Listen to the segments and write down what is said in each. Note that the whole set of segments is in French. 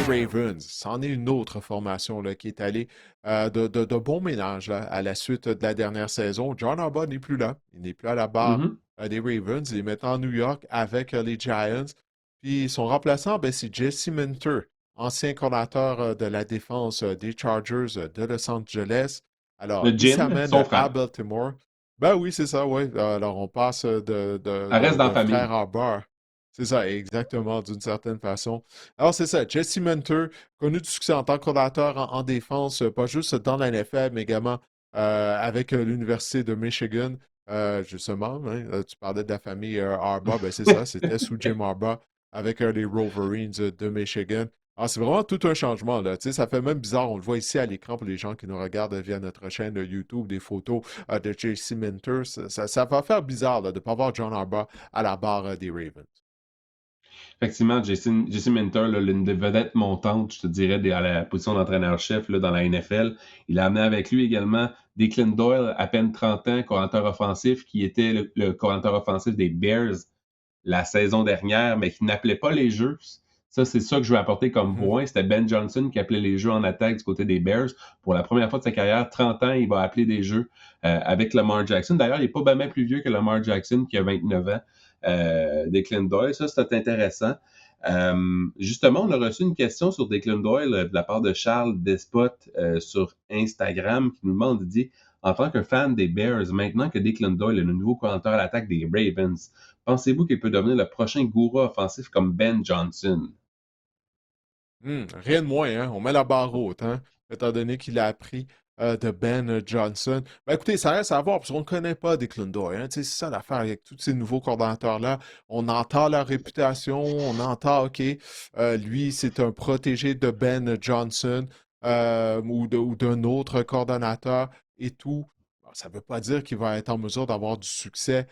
Ravens. C'en est une autre formation là, qui est allée de bon ménage là, à la suite de la dernière saison. John Harbaugh n'est plus là. Il n'est plus à la barre Mhm. des Ravens. Il est maintenant à New York avec les Giants. Puis son remplaçant, ben, c'est Jesse Minter, ancien coordinateur de la défense des Chargers de Los Angeles. Alors, Le il Jim, s'amène son à frère. Baltimore. Ben oui, c'est ça, oui. Alors, on passe Ça reste dans la de frère famille. à beurre. C'est ça, exactement, d'une certaine façon. Alors, c'est ça. Jesse Minter, connu du succès en tant que coordinateur en défense, pas juste dans la NFL, mais également avec l'Université de Michigan. Justement, hein, tu parlais de la famille Harbaugh, ben c'est ça, c'était sous Jim Harbaugh avec les Wolverines de Michigan. Alors, c'est vraiment tout un changement, là. Tu sais, ça fait même bizarre, on le voit ici à l'écran pour les gens qui nous regardent via notre chaîne YouTube, des photos de J.C. Minter. Ça va faire bizarre là, de ne pas voir John Harbaugh à la barre des Ravens. Effectivement, Jesse Minter, là, l'une des vedettes montantes, je te dirais, à la position d'entraîneur-chef là, dans la NFL. Il a amené avec lui également Declan Doyle, à peine 30 ans, coordinateur offensif, qui était le coordinateur offensif des Bears la saison dernière, mais qui n'appelait pas les jeux. Ça, c'est ça que je veux apporter comme Mhm. point. C'était Ben Johnson qui appelait les jeux en attaque du côté des Bears. Pour la première fois de sa carrière, 30 ans, il va appeler des jeux avec Lamar Jackson. D'ailleurs, il n'est pas bien plus vieux que Lamar Jackson, qui a 29 ans, Declan Doyle. Ça, c'était intéressant. Justement, on a reçu une question sur Declan Doyle de la part de Charles Despot sur Instagram qui nous demande, il dit, en tant que fan des Bears, maintenant que Declan Doyle est le nouveau coordinateur à l'attaque des Ravens, pensez-vous qu'il peut devenir le prochain gourou offensif comme Ben Johnson? Rien de moins, hein? On met la barre haute, hein? Étant donné qu'il a appris de Ben Johnson. Ben écoutez, ça reste à voir, parce qu'on ne connaît pas Declan Doyle, hein? Tu sais, c'est ça l'affaire avec tous ces nouveaux coordonnateurs-là. On entend leur réputation, on entend, OK, lui, c'est un protégé de Ben Johnson ou d'un autre coordonnateur et tout. Bon, ça ne veut pas dire qu'il va être en mesure d'avoir du succès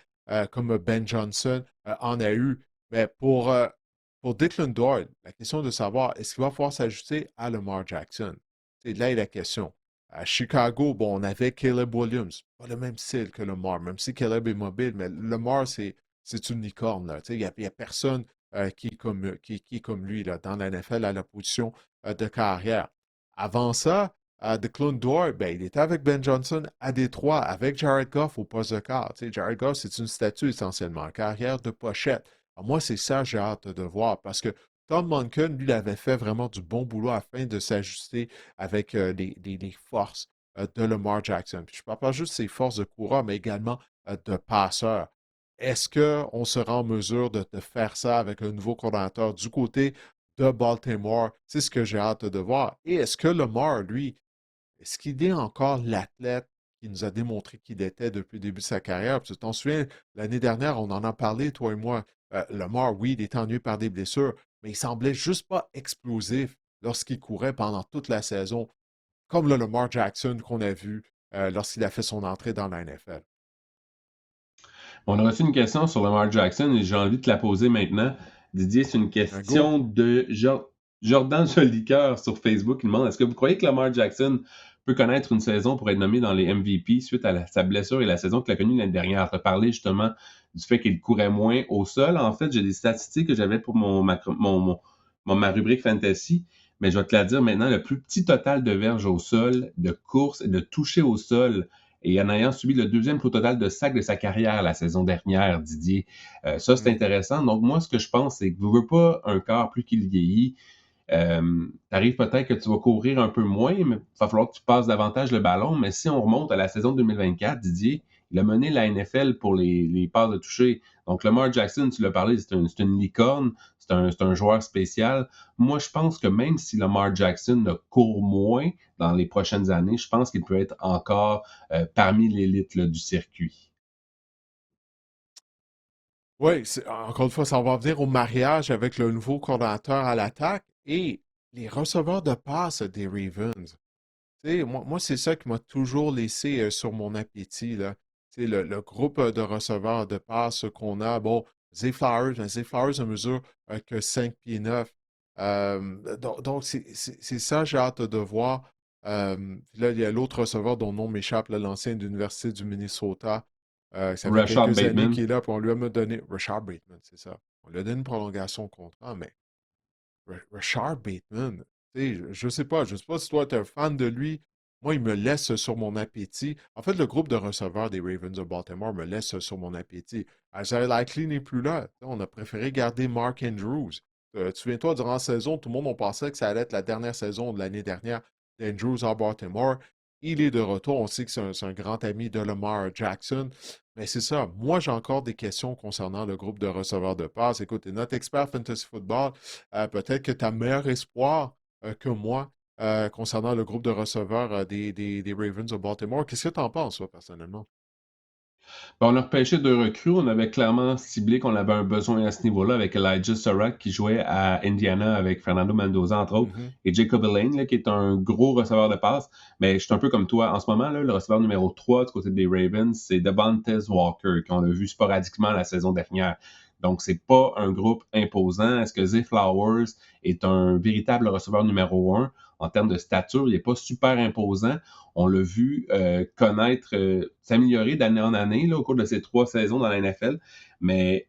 comme Ben Johnson en a eu. Mais pour Declan Doyle, la question de savoir est-ce qu'il va pouvoir s'ajuster à Lamar Jackson? C'est là est la question. À Chicago, bon, on avait Caleb Williams, pas le même style que Lamar, même si Caleb est mobile, mais Lamar, c'est une licorne. Là. Il n'y a, personne qui est comme lui là, dans la NFL à la position de carrière. Avant ça, Declan Doyle, ben, il était avec Ben Johnson à Détroit, avec Jared Goff au poste de quart. Jared Goff, c'est une statue essentiellement, carrière de pochette. Alors moi, c'est ça que j'ai hâte de voir parce que Tom Monken, lui, il avait fait vraiment du bon boulot afin de s'ajuster avec les forces de Lamar Jackson. Puis je ne parle pas juste de ses forces de coureur, mais également de passeur. Est-ce qu'on sera en mesure de faire ça avec un nouveau coordinateur du côté de Baltimore? C'est ce que j'ai hâte de voir. Et est-ce que Lamar, lui, est-ce qu'il est encore l'athlète qui nous a démontré qu'il était depuis le début de sa carrière? Parce que tu t'en souviens, l'année dernière, on en a parlé, toi et moi. Lamar, oui, il était ennuyé par des blessures, mais il semblait juste pas explosif lorsqu'il courait pendant toute la saison, comme le Lamar Jackson qu'on a vu lorsqu'il a fait son entrée dans la NFL. On a reçu une question sur Lamar Jackson et j'ai envie de te la poser maintenant. Didier, c'est une Un go. question de Jordan Jolicoeur sur Facebook. Il demande, est-ce que vous croyez que Lamar Jackson peut connaître une saison pour être nommé dans les MVP suite à sa blessure et la saison qu'il a connue l'année dernière? Tu as parlé justement du fait qu'il courait moins au sol. En fait, j'ai des statistiques que j'avais pour ma rubrique fantasy, mais je vais te la dire maintenant. Le plus petit total de verges au sol, de courses et de toucher au sol et en ayant subi le deuxième plus total de sacs de sa carrière la saison dernière, Didier. Ça, c'est Hmm. intéressant. Donc, moi, ce que je pense, c'est que vous ne voulez pas un corps plus qu'il vieillit. T'arrives peut-être que tu vas courir un peu moins, mais il va falloir que tu passes davantage le ballon. Mais si on remonte à la saison 2024, Didier, il a mené la NFL pour les passes de toucher. Donc, Lamar Jackson, tu l'as parlé, c'est une licorne, c'est un joueur spécial. Moi, je pense que même si Lamar Jackson ne court moins dans les prochaines années, je pense qu'il peut être encore parmi l'élite là, du circuit. Oui, encore une fois, ça va venir au mariage avec le nouveau coordinateur à l'attaque et les receveurs de passes des Ravens. Tu sais, moi c'est ça qui m'a toujours laissé sur mon appétit, là. Tu sais, le groupe de receveurs de passe qu'on a, bon, Zay Flowers, mais Zay Flowers ne mesure que 5 pieds 9. Donc, c'est ça, j'ai hâte de voir. Là, il y a l'autre receveur dont le nom m'échappe, là, l'ancien de l'Université du Minnesota. Ça fait Rashad quelques années Bateman. qu'il est là, puis on lui a donné, Rashard Bateman, c'est ça. On lui a donné une prolongation de contrat, mais Rashard Bateman, tu sais, je sais pas si toi, tu es un fan de lui. Moi, il me laisse sur mon appétit. En fait, le groupe de receveurs des Ravens de Baltimore me laisse sur mon appétit. Isaiah Likely n'est plus là. On a préféré garder Mark Andrews. Souviens-toi, durant la saison, tout le monde on pensait que ça allait être la dernière saison de l'année dernière d'Andrews à Baltimore. Il est de retour. On sait que c'est un grand ami de Lamar Jackson. Mais c'est ça. Moi, j'ai encore des questions concernant le groupe de receveurs de passe. Écoute, tu es notre expert fantasy football. Peut-être que tu as meilleur espoir que moi concernant le groupe de receveurs des Ravens de Baltimore. Qu'est-ce que tu en penses, toi, personnellement? Ben, on a repêché 2 recrues. On avait clairement ciblé qu'on avait un besoin à ce niveau-là avec Elijah Surratt qui jouait à Indiana avec Fernando Mendoza, entre autres, Mhm. et Jacob Elaine, là, qui est un gros receveur de passe. Mais je suis un peu comme toi. En ce moment, là, le receveur numéro 3 du côté des Ravens, c'est Devontae Walker, qu'on a vu sporadiquement la saison dernière. Donc, c'est pas un groupe imposant. Est-ce que Zay Flowers est un véritable receveur numéro 1? En termes de stature, il n'est pas super imposant. On l'a vu connaître, s'améliorer d'année en année là, au cours de ces 3 saisons dans la NFL. Mais,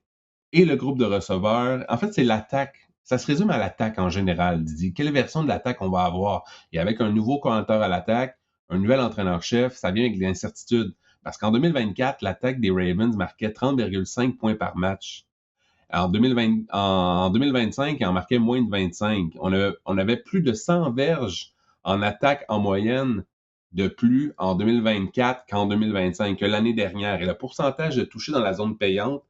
et le groupe de receveurs, en fait, c'est l'attaque. Ça se résume à l'attaque en général, Didier. Quelle version de l'attaque on va avoir? Et avec un nouveau coordinateur à l'attaque, un nouvel entraîneur-chef, ça vient avec de l'incertitude. Parce qu'en 2024, l'attaque des Ravens marquait 30,5 points par match. En 2020, en 2025, il en marquait moins de 25. On avait plus de 100 verges en attaque en moyenne de plus en 2024 qu'en 2025, que l'année dernière. Et le pourcentage de touchés dans la zone payante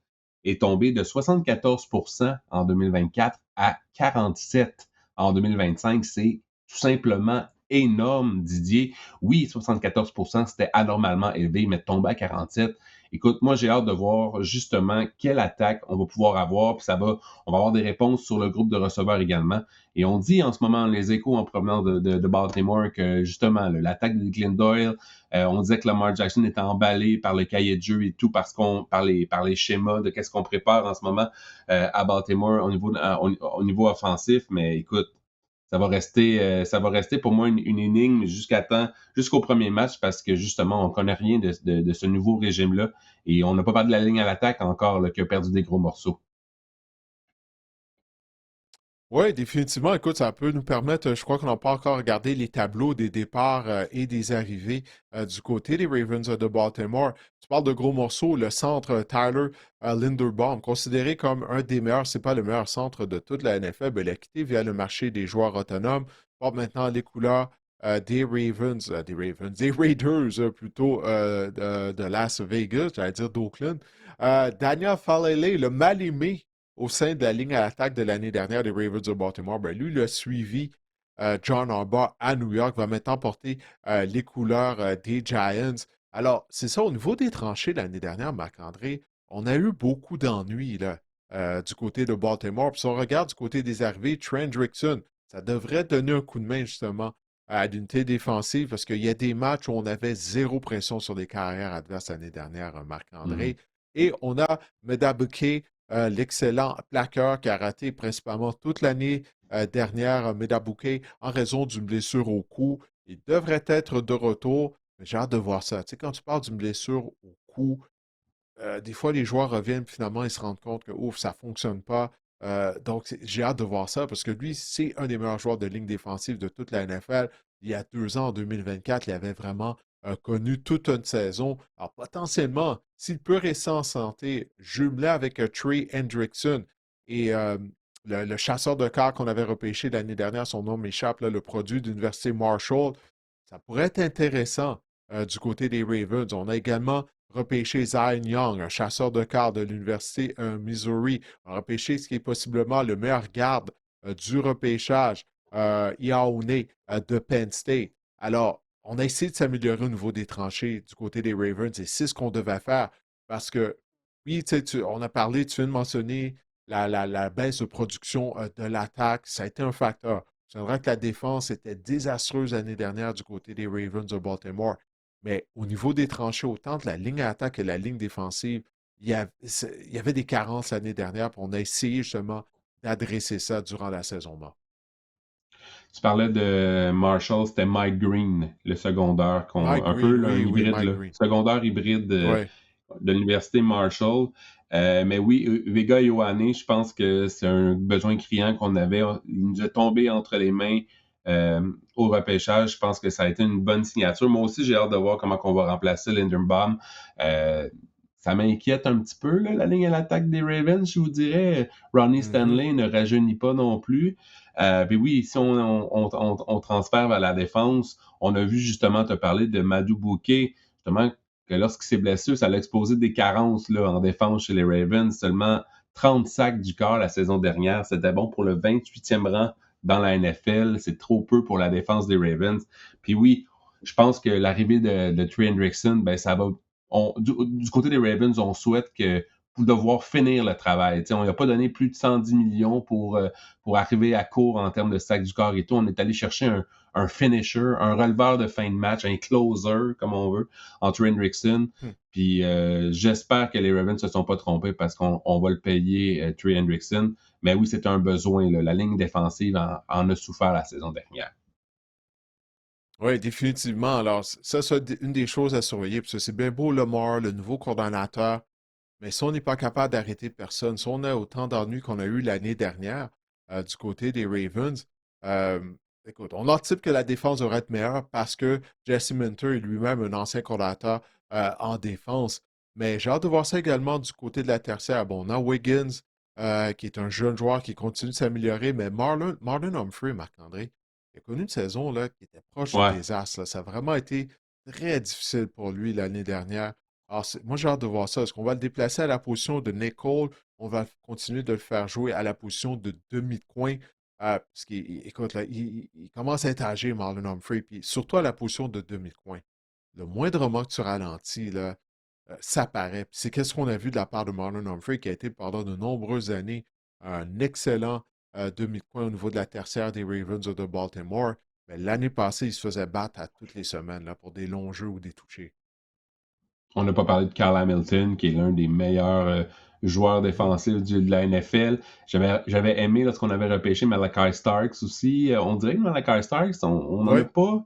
est tombé de 74% en 2024 à 47% en 2025. C'est tout simplement énorme, Didier. Oui, 74%, c'était anormalement élevé, mais tomber à 47%. Écoute, moi, j'ai hâte de voir justement quelle attaque on va pouvoir avoir, puis on va avoir des réponses sur le groupe de receveurs également. Et on dit en ce moment, les échos en provenance de Baltimore, que justement, l'attaque de Glenn Doyle, on disait que Lamar Jackson était emballé par le cahier de jeu et tout, par les schémas de qu'est-ce qu'on prépare en ce moment à Baltimore au niveau offensif. Mais écoute, ça va rester pour moi une énigme jusqu'au premier match parce que justement, on connaît rien de ce nouveau régime-là et on n'a pas parlé de la ligne à l'attaque encore là, qui a perdu des gros morceaux. Oui, définitivement. Écoute, ça peut nous permettre, je crois qu'on n'a pas encore regardé les tableaux des départs et des arrivées du côté des Ravens de Baltimore. Tu parles de gros morceaux, le centre Tyler Linderbaum, considéré comme un des meilleurs, c'est pas le meilleur centre de toute la NFL, ben, il a quitté via le marché des joueurs autonomes, porte maintenant les couleurs des Raiders plutôt de Las Vegas, j'allais dire d'Oakland. Daniel Falele, le mal-aimé au sein de la ligne à l'attaque de l'année dernière des Ravens de Baltimore, ben lui, il a suivi John Harbaugh à New York, va maintenant porter les couleurs des Giants. Alors, c'est ça, au niveau des tranchées l'année dernière, Marc-André, on a eu beaucoup d'ennuis là, du côté de Baltimore. Puis si on regarde du côté des arrivées, Trent Rickson, ça devrait donner un coup de main justement à l'unité défensive parce qu'il y a des matchs où on avait zéro pression sur les carrières adverses l'année dernière, Mm. Marc-André. Et on a Medabuke, l'excellent plaqueur qui a raté principalement toute l'année dernière, Medabuke, en raison d'une blessure au cou. Il devrait être de retour, mais j'ai hâte de voir ça. Tu sais, quand tu parles d'une blessure au cou, des fois, les joueurs reviennent, finalement, ils se rendent compte que, ouf, ça ne fonctionne pas. Donc, j'ai hâte de voir ça parce que lui, c'est un des meilleurs joueurs de ligne défensive de toute la NFL. Il y a 2 ans, en 2024, il avait vraiment connu toute une saison. Alors, potentiellement, s'il peut rester en santé, jumelé avec Trey Hendrickson et le chasseur de cartes qu'on avait repêché l'année dernière, son nom m'échappe, là, le produit de l'Université Marshall, ça pourrait être intéressant du côté des Ravens. On a également repêché Zion Young, un chasseur de cartes de l'Université Missouri. On a repêché ce qui est possiblement le meilleur garde du repêchage, Iaoune de Penn State. Alors, on a essayé de s'améliorer au niveau des tranchées du côté des Ravens et c'est ce qu'on devait faire parce que, oui, on a parlé, tu viens de mentionner la baisse de production de l'attaque. Ça a été un facteur. C'est vrai que la défense était désastreuse l'année dernière du côté des Ravens de Baltimore. Mais au niveau des tranchées, autant de la ligne à attaque que la ligne défensive, il y avait des carences l'année dernière, puis on a essayé justement d'adresser ça durant la saison morte. Tu parlais de Marshall, c'était Mike Green, le secondaire, Mike un peu Green, là, un oui, oui, hybride, Mike là, Green. secondaire hybride Oui. de l'Université Marshall. Mais oui, Vega et Ioane, je pense que c'est un besoin criant qu'on avait. Il nous est tombé entre les mains au repêchage. Je pense que ça a été une bonne signature. Moi aussi, j'ai hâte de voir comment on va remplacer Linderbaum. Euh, Ça m'inquiète un petit peu, là, la ligne à l'attaque des Ravens, je vous dirais. Ronnie Mhm. Stanley ne rajeunit pas non plus. Puis oui, si on transfère vers la défense, on a vu justement te parler de Madou Bouquet, justement, que lorsqu'il s'est blessé, ça a exposé des carences là, en défense chez les Ravens. Seulement 30 sacs du corps la saison dernière. C'était bon pour le 28e rang dans la NFL. C'est trop peu pour la défense des Ravens. Puis oui, je pense que l'arrivée de Trey Hendrickson, ben, ça va. Du côté des Ravens, on souhaite que pour devoir finir le travail. T'sais, on n'a pas donné plus de 110 millions pour arriver à court en termes de sac du corps et tout. On est allé chercher un finisher, un releveur de fin de match, un closer, comme on veut, entre Hendrickson. Hmm. Puis j'espère que les Ravens ne se sont pas trompés parce qu'on va le payer, Trey Hendrickson. Mais oui, c'est un besoin. Là. La ligne défensive en a souffert la saison dernière. Oui, définitivement. Alors, ça, c'est une des choses à surveiller, parce que c'est bien beau Lamar, le nouveau coordonnateur, mais si on n'est pas capable d'arrêter personne, si on a autant d'ennuis qu'on a eu l'année dernière du côté des Ravens, euh, écoute, on anticipe que la défense devrait être meilleure parce que Jesse Minter est lui-même un ancien coordonnateur en défense. Mais j'ai hâte de voir ça également du côté de la tertiaire. Bon, on a Wiggins, qui est un jeune joueur qui continue de s'améliorer, mais Marlon Humphrey, Marc-André, il a connu une saison là, qui était proche du Ouais. désastre, là. Ça a vraiment été très difficile pour lui l'année dernière. Alors, moi, j'ai hâte de voir ça. Est-ce qu'on va le déplacer à la position de Nicole? On va continuer de le faire jouer à la position de demi-coin. Parce qu'écoute, là, il commence à être âgé, Marlon Humphrey, puis surtout à la position de demi-coin. Le moindrement que tu ralentis, là, ça paraît. Puis c'est qu'est-ce qu'on a vu de la part de Marlon Humphrey, qui a été pendant de nombreuses années un excellent demi-coin au niveau de la tertiaire des Ravens de Baltimore. Mais l'année passée, il se faisait battre à toutes les semaines là, pour des longs jeux ou des touchés. On n'a pas parlé de Carl Hamilton, qui est l'un des meilleurs joueurs Mhm. défensifs de la NFL. J'avais aimé lorsqu'on avait repêché Malachi Starks aussi. On dirait que Malachi Starks, on n'en a Oui. pas.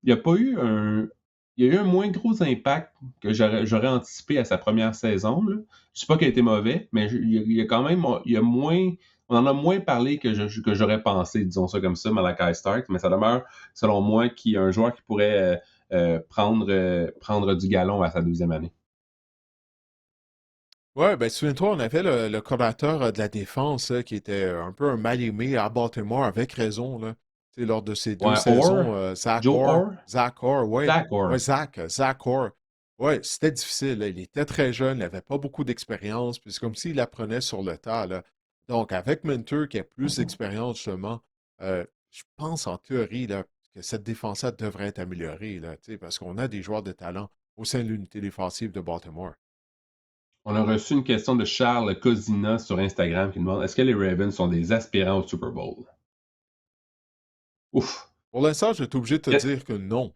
Il n'y a pas eu un. Il y a eu un moins gros impact que j'aurais anticipé à sa première saison. Là. Je ne sais pas qu'il a été mauvais, mais il y a quand même. Il y a moins. On en a moins parlé que j'aurais pensé, disons ça comme ça, Malachi Starks, mais ça demeure, selon moi, qui est un joueur qui pourrait prendre du galon à sa deuxième année. Ouais, ben souviens-toi, on avait le coordinateur de la défense là, qui était un peu un mal-aimé à Baltimore, avec raison, là. Tu sais, lors de ces deux Ouais, saisons, Joe Orr, Zach Orr, ouais, Zach ouais, Orr. Zach Orr. Ouais, c'était difficile, là. Il était très jeune, il n'avait pas beaucoup d'expérience, puis c'est comme s'il apprenait sur le tas, là. Donc, avec Minter, qui a plus d'expérience, justement, je pense en théorie, là, que cette défense-là devrait être améliorée, là, tu sais, parce qu'on a des joueurs de talent au sein de l'unité défensive de Baltimore. On a reçu une question de Charles Cosina sur Instagram qui demande est-ce que les Ravens sont des aspirants au Super Bowl? Ouf. Pour l'instant, je suis obligé de te dire que non.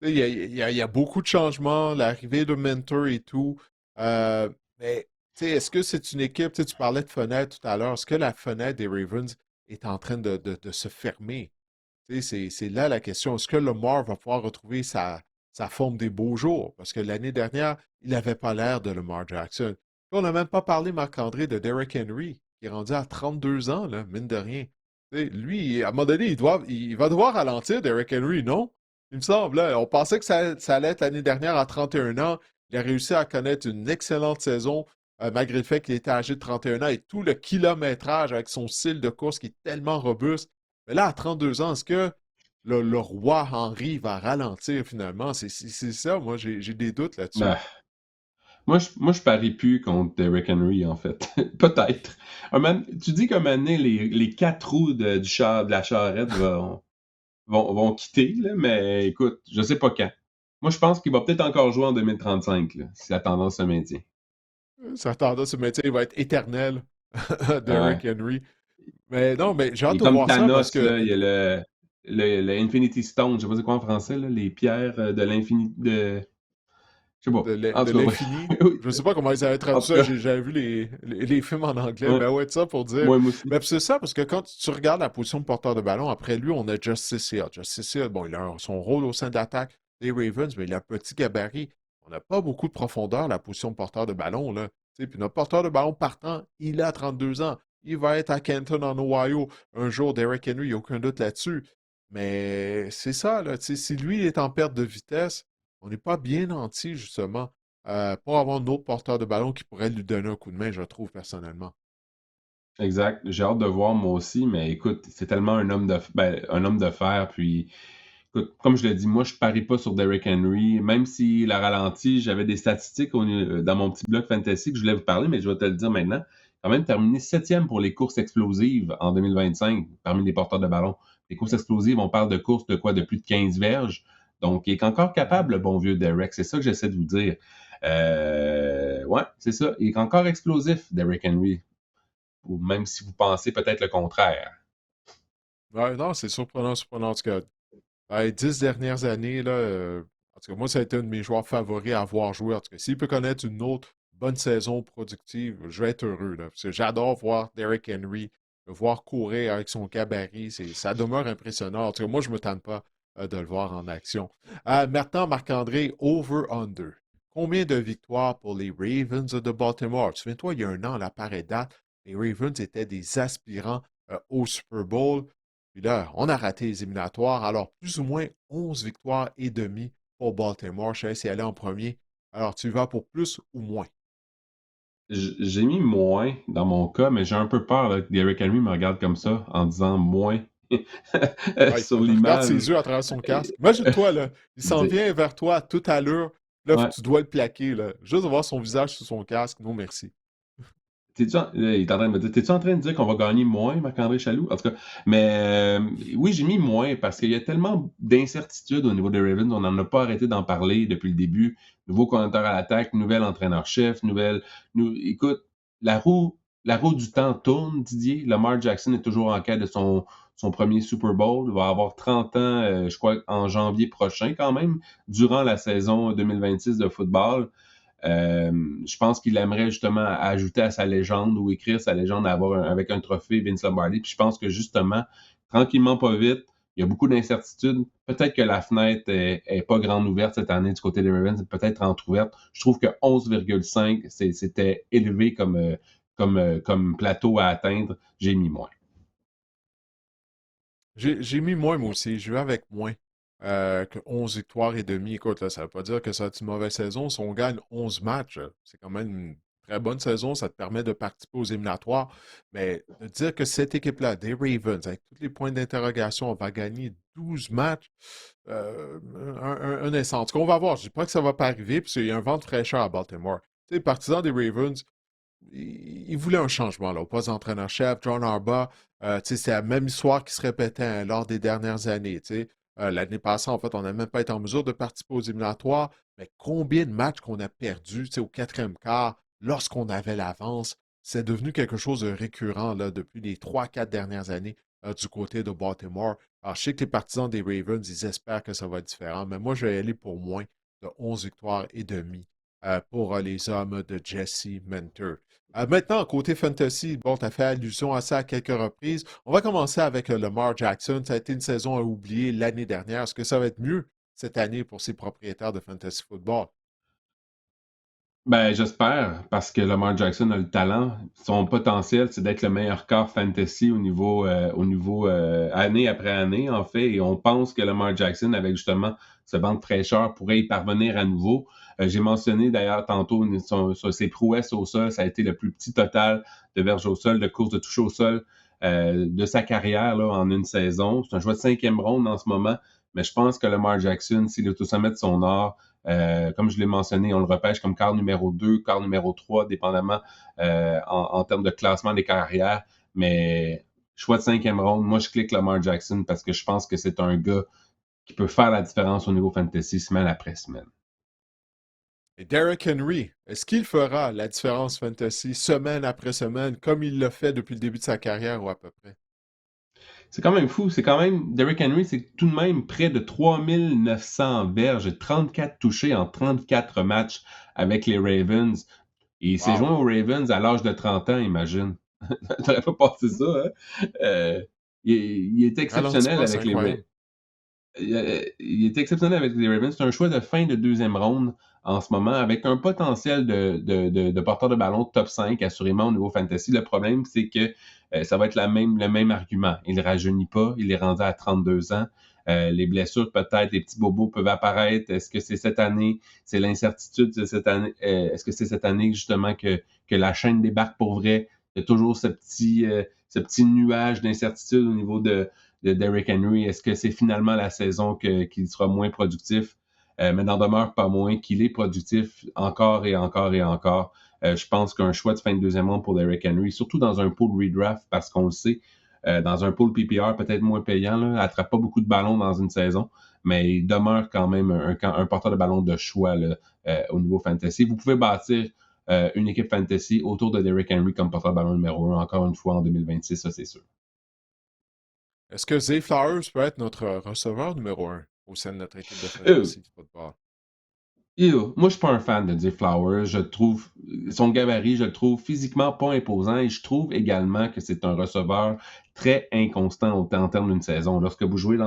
Il y a beaucoup de changements, l'arrivée de Mentor et tout. Mais est-ce que c'est une équipe, tu parlais de fenêtre tout à l'heure, est-ce que la fenêtre des Ravens est en train de se fermer? C'est là la question. Est-ce que Lamar va pouvoir retrouver sa forme des beaux jours? Parce que l'année dernière, il n'avait pas l'air de Lamar Jackson. Puis on n'a même pas parlé, Marc-André, de Derrick Henry, qui est rendu à 32 ans, là, mine de rien. Lui, à un moment donné, il va devoir ralentir, Derrick Henry, non? Il me semble. Là. On pensait que ça allait être l'année dernière à 31 ans. Il a réussi à connaître une excellente saison, malgré le fait qu'il était âgé de 31 ans et tout le kilométrage avec son style de course qui est tellement robuste. Mais là, à 32 ans, est-ce que le roi Henry va ralentir finalement? C'est ça, moi, j'ai des doutes là-dessus. Ben, moi, je parie plus contre Derrick Henry, en fait. Peut-être. Tu dis qu'un moment donné, les quatre roues de la charrette vont quitter, là, mais écoute, je sais pas quand. Moi, je pense qu'il va peut-être encore jouer en 2035, là, si la tendance se maintient. Sa tendance, ce métier va être éternel, Ouais. Derrick Henry. Mais non, mais j'ai Il hâte est de comme voir ça parce Thanos, que là. Il y a le Infinity Stone, je sais pas c'est quoi en français, là, les pierres de l'infini. Je sais pas. En de tout cas, bref. l'infini. Oui. Je ne sais pas comment ils avaient En traduit tout ça. cas, J'avais vu les films en anglais. ouais. Mais ouais, ça pour dire. Moi aussi. Mais c'est ça, parce que quand tu regardes la position de porteur de ballon, après lui, on a Justice Hill. Justice Hill, bon, il a son rôle au sein d'attaque des Ravens, mais il a un petit gabarit. On n'a pas beaucoup de profondeur, la position de porteur de ballon, là. Tu sais, puis notre porteur de ballon partant, il a 32 ans. Il va être à Canton, en Ohio, un jour, Derrick Henry, il n'y a aucun doute là-dessus. Mais c'est ça, là, tu sais, si lui est en perte de vitesse, on n'est pas bien nanti, justement, pour avoir un autre porteur de ballon qui pourrait lui donner un coup de main, je trouve, personnellement. Exact. J'ai hâte de voir moi aussi, mais écoute, c'est tellement un homme de fer. Puis, écoute, comme je l'ai dit, moi, je parie pas sur Derrick Henry. Même s'il a ralenti, j'avais des statistiques dans mon petit bloc fantasy que je voulais vous parler, mais je vais te le dire maintenant. Quand même terminé septième pour les courses explosives en 2025 parmi les porteurs de ballon. Les courses explosives, on parle de courses de quoi? De plus de 15 verges. Donc, il est encore Mhm. capable, le bon vieux Derrick. C'est ça que j'essaie de vous dire. Ouais, c'est ça. Il est encore explosif, Derrick Henry. Ou même si vous pensez peut-être le contraire. Ouais, non, c'est surprenant, surprenant. En tout cas, les 10 dernières années, là, en tout cas, moi, ça a été un de mes joueurs favoris à avoir joué. En tout cas, s'il peut connaître une autre bonne saison productive, je vais être heureux, là, parce que j'adore voir Derrick Henry, le voir courir avec son gabarit. Ça demeure impressionnant. En tout cas, moi, je ne me tente pas de le voir en action. Maintenant, Marc-André, over-under. Combien de victoires pour les Ravens de Baltimore? Souviens-toi, il y a un an, à la pareille date, les Ravens étaient des aspirants au Super Bowl. Puis là, on a raté les éliminatoires. Alors, plus ou moins 11 victoires et demie pour Baltimore. Je sais si elle est en premier. Alors, tu vas pour plus ou moins? J'ai mis moins dans mon cas, mais j'ai un peu peur là, que Derrick Henry me regarde comme ça en disant moins Ah, il sur regarde l'image. ses yeux à travers son casque. Imagine-toi, là, il Il s'en dit, vient vers toi tout à l'heure. Là, ouais. tu dois le plaquer, là. Juste de voir son visage sous son casque. Non, merci. Là, il est en train de me dire, t'es-tu en train de dire qu'on va gagner moins, Marc-André Chaloux? En tout cas, mais oui, j'ai mis moins parce qu'il y a tellement d'incertitudes au niveau des Ravens. On n'en a pas arrêté d'en parler depuis le début. Nouveau coordinateur à l'attaque, nouvel entraîneur-chef, écoute, la roue, la roue du temps tourne, Didier. Lamar Jackson est toujours en quête de son premier Super Bowl. Il va avoir 30 ans, je crois, en janvier prochain quand même, durant la saison 2026 de football. Je pense qu'il aimerait justement ajouter à sa légende ou écrire sa légende avec un trophée Vince Lombardi. Puis je pense que justement, tranquillement, pas vite, il y a beaucoup d'incertitudes. Peut-être que la fenêtre est pas grande ouverte cette année du côté des Ravens, peut-être entrouverte. Je trouve que 11,5, c'était élevé comme plateau à atteindre. J'ai mis moins. J'ai mis moins, moi aussi. Je vais avec moins que 11 victoires et demi. Écoute, là, ça ne veut pas dire que ça va être une mauvaise saison. Si on gagne 11 matchs, c'est quand même une très bonne saison. Ça te permet de participer aux éliminatoires. Mais de dire que cette équipe-là, des Ravens, avec tous les points d'interrogation, va gagner 12 matchs, un instant. En tout cas, on va voir. Je ne dis pas que ça ne va pas arriver, parce qu'il y a un vent de fraîcheur à Baltimore. Tu sais, les partisans des Ravens, il voulait un changement là, au poste d'entraîneur-chef. John Harbaugh, c'est la même histoire qui se répétait lors des dernières années. L'année passée, en fait, on n'a même pas été en mesure de participer aux éliminatoires. Mais combien de matchs qu'on a perdus au quatrième quart lorsqu'on avait l'avance? C'est devenu quelque chose de récurrent là, depuis les 3, 4 dernières années du côté de Baltimore. Alors, je sais que les partisans des Ravens, ils espèrent que ça va être différent, mais moi, je vais y aller pour moins de 11 victoires et demi pour les hommes de Jesse Mentor. Maintenant, côté fantasy, bon, tu as fait allusion à ça à quelques reprises. On va commencer avec Lamar Jackson. Ça a été une saison à oublier l'année dernière. Est-ce que ça va être mieux cette année pour ses propriétaires de fantasy football? Ben, j'espère, parce que Lamar Jackson a le talent. Son potentiel, c'est d'être le meilleur corps fantasy année après année, en fait. Et on pense que Lamar Jackson, avec justement ce vent de fraîcheur, pourrait y parvenir à nouveau. J'ai mentionné d'ailleurs tantôt sur ses prouesses au sol. Ça a été le plus petit total de verges au sol, de courses de touche au sol de sa carrière là, en une saison. C'est un joueur de cinquième ronde en ce moment. Mais je pense que Lamar Jackson, s'il est au sommet de son art, comme je l'ai mentionné, on le repêche comme quart numéro 2, quart numéro 3, dépendamment en termes de classement des carrières. Mais choix de cinquième ronde, moi je clique Lamar Jackson parce que je pense que c'est un gars qui peut faire la différence au niveau fantasy semaine après semaine. Et Derrick Henry, est-ce qu'il fera la différence fantasy semaine après semaine comme il l'a fait depuis le début de sa carrière ou à peu près? C'est quand même fou. C'est quand même, Derrick Henry, c'est tout de même près de 3900 verges et 34 touchés en 34 matchs avec les Ravens. Et il s'est Wow! joint aux Ravens à l'âge de 30 ans, imagine. T'aurais pas pensé ça, hein? Il est Ralentis exceptionnel pas, c'est avec les Ravens. incroyable. Il est exceptionnel avec les Ravens. C'est un choix de fin de deuxième ronde en ce moment, avec un potentiel de porteur de ballon top 5, assurément, au niveau fantasy. Le problème, c'est que ça va être le même argument. Il ne rajeunit pas, il est rendu à 32 ans. Les blessures, peut-être, les petits bobos peuvent apparaître. Est-ce que c'est cette année? C'est l'incertitude de cette année. Est-ce que c'est cette année, justement, que la chaîne débarque pour vrai? Il y a toujours ce petit nuage d'incertitude au niveau de Derrick Henry. Est-ce que c'est finalement la saison qu'il sera moins productif? Mais n'en demeure pas moins qu'il est productif encore et encore et encore. Je pense qu'un choix de fin de deuxième ronde pour Derrick Henry, surtout dans un pool redraft, parce qu'on le sait, dans un pool PPR peut-être moins payant, là, attrape pas beaucoup de ballons dans une saison, mais il demeure quand même un porteur de ballon de choix là, au niveau fantasy. Vous pouvez bâtir une équipe fantasy autour de Derrick Henry comme porteur de ballon numéro 1, encore une fois en 2026, ça c'est sûr. Est-ce que Zay Flowers peut être notre receveur numéro 1 au sein de notre équipe de Euh, fantasy de football? Moi, je suis pas un fan de Zay Flowers. Je trouve son gabarit, je le trouve physiquement pas imposant et je trouve également que c'est un receveur très inconstant en termes d'une saison. Lorsque vous jouez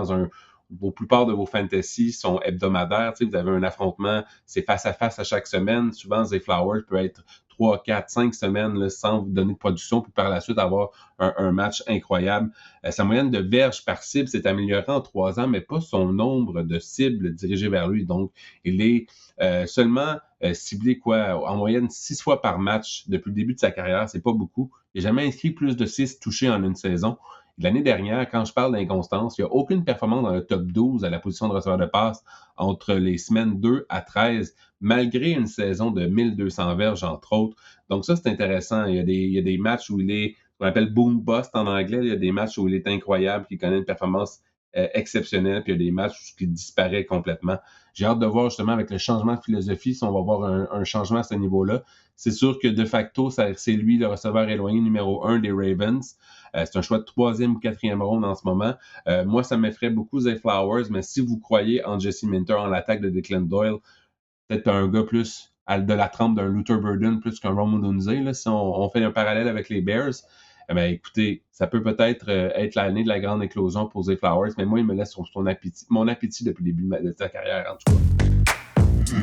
vos plupart de vos fantasy sont hebdomadaires, vous avez un affrontement, c'est face à chaque semaine. Souvent, Zay Flowers peut être 3, 4, 5 semaines là, sans vous donner de production, puis par la suite avoir un match incroyable. Sa moyenne de verges par cible s'est améliorée en 3 ans, mais pas son nombre de cibles dirigées vers lui. Donc, il est seulement ciblé en moyenne 6 fois par match depuis le début de sa carrière. C'est pas beaucoup. Il n'a jamais inscrit plus de 6 touchés en une saison. L'année dernière, quand je parle d'inconstance, il n'y a aucune performance dans le top 12 à la position de receveur de passe entre les semaines 2 à 13, malgré une saison de 1200 verges, entre autres. Donc ça, c'est intéressant. Il y a des matchs où il est, on appelle boom bust en anglais. Il y a des matchs où il est incroyable, qui connaît une performance exceptionnelle, puis il y a des matchs où il disparaît complètement. J'ai hâte de voir justement avec le changement de philosophie si on va voir un changement à ce niveau-là. C'est sûr que de facto, c'est lui le receveur éloigné numéro 1 des Ravens. C'est un choix de 3e ou 4e ronde en ce moment. Moi, ça m'effraie beaucoup Zay Flowers, mais si vous croyez en Jesse Minter, en l'attaque de Declan Doyle, peut-être un gars plus de la trempe d'un Luther Burden plus qu'un Rome Odunze, là, si on fait un parallèle avec les Bears. Eh bien, écoutez, ça peut peut-être être l'année de la grande éclosion pour Zay Flowers, mais moi, il me laisse sur mon appétit depuis le début de sa carrière, en tout cas.